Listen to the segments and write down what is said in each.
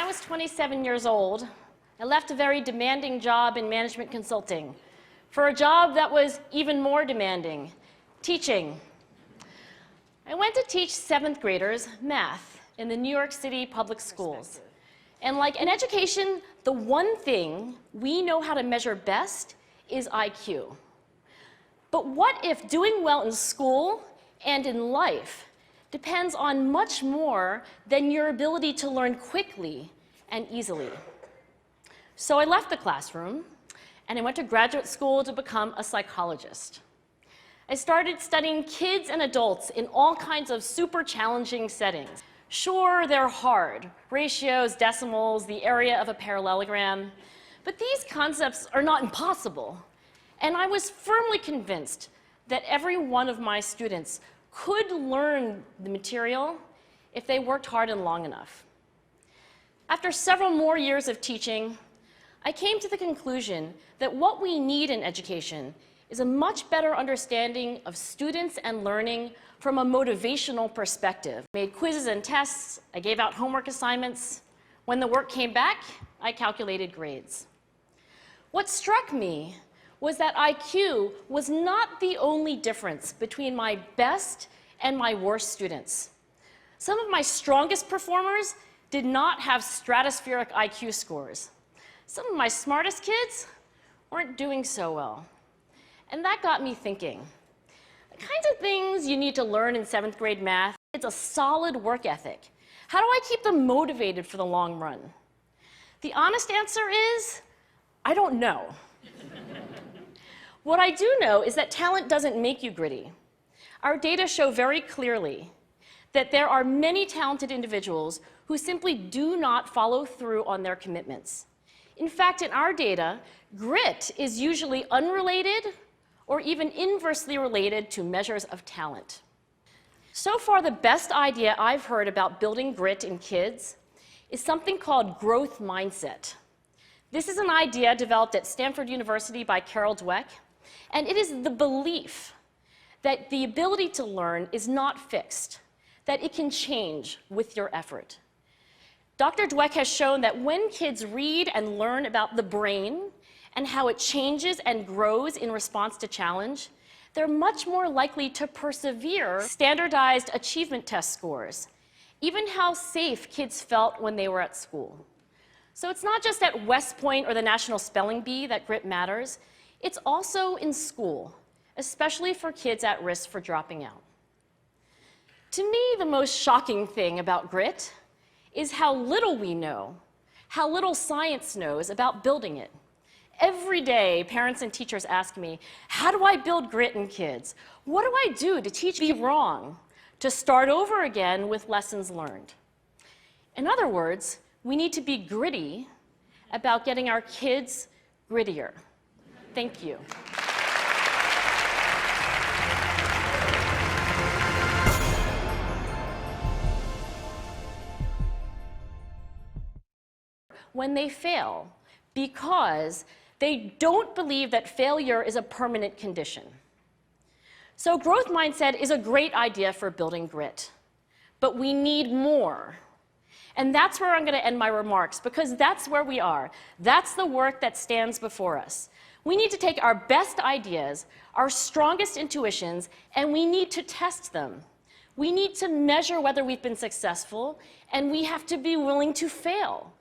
was 27 years old, I left a very demanding job in management consulting for a job that was even more demanding, teaching. I went to teach 7th graders math in the New York City public schools. And like in education, the one thing we know how to measure best is IQ. But what if doing well in school and in life depends on much more than your ability to learn quickly and easily? So I left the classroom and I went to graduate school to become a psychologist. I started studying kids and adults in all kinds of super challenging settings. Sure, they're hard, ratios, decimals, the area of a parallelogram, but these concepts are not impossible. And I was firmly convinced that every one of my students could learn the material if they worked hard and long enough. After several more years of teaching, I came to the conclusion that what we need in education is a much better understanding of students and learning from a motivational perspective. I made quizzes and tests, I gave out homework assignments. When the work came back, I calculated grades. What struck me was that IQ was not the only difference between my best and my worst students. Some of my strongest performers did not have stratospheric IQ scores. Some of my smartest kids weren't doing so well. And that got me thinking. The kinds of things you need to learn in 7th grade math, it's a solid work ethic. How do I keep them motivated for the long run? The honest answer is, I don't know. What I do know is that talent doesn't make you gritty. Our data show very clearly that there are many talented individuals who simply do not follow through on their commitments. In fact, in our data, grit is usually unrelated or even inversely related to measures of talent. So far, the best idea I've heard about building grit in kids is something called growth mindset. This is an idea developed at Stanford University by Carol Dweck, and it is the belief that the ability to learn is not fixed, that it can change with your effort. Dr. Dweck has shown that when kids read and learn about the brain and how it changes and grows in response to challenge, they're much more likely to persevere standardized achievement test scores, even how safe kids felt when they were at school. So it's not just at West Point or the National Spelling Bee that grit matters, it's also in school, especially for kids at risk for dropping out. To me, the most shocking thing about grit is how little we know, how little science knows about building it. Every day, parents and teachers ask me, how do I build grit in kids? What do I do to teach me wrong, to start over again with lessons learned? In other words, we need to be gritty about getting our kids grittier. Thank you. When they fail, because they don't believe that failure is a permanent condition. So growth mindset is a great idea for building grit, but we need more. And that's where I'm going to end my remarks, because that's where we are. That's the work that stands before us. We need to take our best ideas, our strongest intuitions, and we need to test them. We need to measure whether we've been successful, and we have to be willing to fail.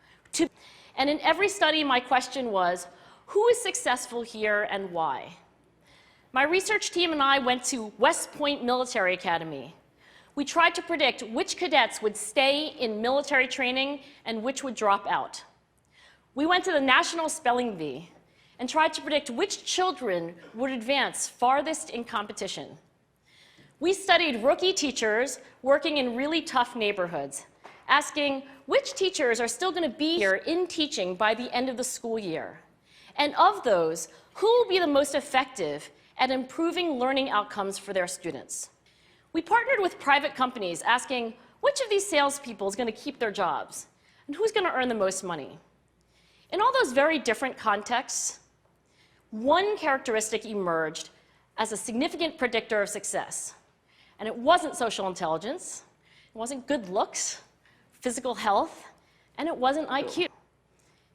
And in every study, my question was, who is successful here and why? My research team and I went to West Point Military Academy. We tried to predict which cadets would stay in military training and which would drop out. We went to the National Spelling Bee and tried to predict which children would advance farthest in competition. We studied rookie teachers working in really tough neighborhoods, asking which teachers are still going to be here in teaching by the end of the school year. And of those, who will be the most effective at improving learning outcomes for their students? We partnered with private companies asking which of these salespeople is going to keep their jobs and who's going to earn the most money. In all those very different contexts, one characteristic emerged as a significant predictor of success. And it wasn't social intelligence, it wasn't good looks, physical health, And it wasn't IQ.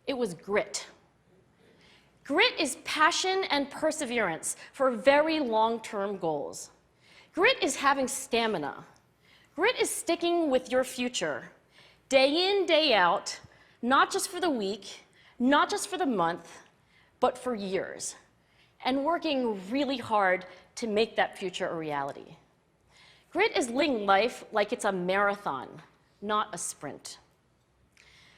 It was grit. Grit is passion and perseverance for very long-term goals. Grit is having stamina. Grit is sticking with your future, day in, day out, not just for the week, not just for the month, but for years, and working really hard to make that future a reality. Grit is living life like it's a marathon, not a sprint.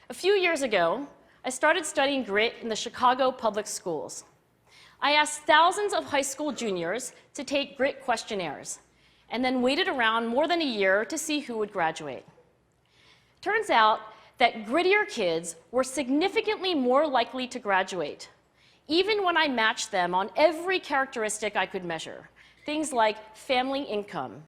A few years ago, I started studying grit in the Chicago public schools. I asked thousands of high school juniors to take grit questionnaires, and then waited around more than a year to see who would graduate. Turns out that grittier kids were significantly more likely to graduate, even when I matched them on every characteristic I could measure, things like family income,